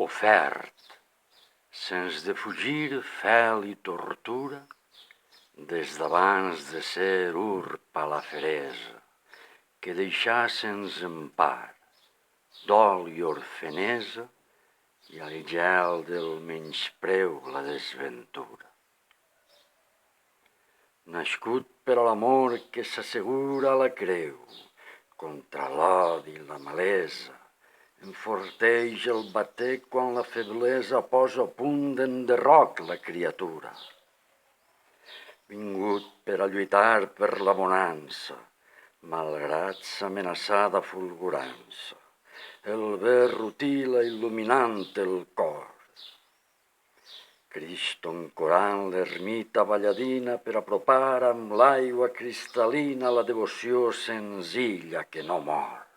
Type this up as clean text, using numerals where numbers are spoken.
ofert, sens defugir fel i tortura, des d'abans de ser urpa la feresa, que deixà sens empar, dol i orfenesa, i al gel del menyspreu la desventura. Nascut per a l'amor que s'assegura a la creu, contra l'odi i la malesa, enforteix el bater quan la feblesa posa a punt d'enderroc la criatura. Vingut per a lluitar per la bonança, malgrat s'amenaçada fulgurança, el ver rutila il·luminant el cor. Cristo ancorant l'ermita balladina per apropar amb l'aigua cristal·lina la devoció senzilla que no mor.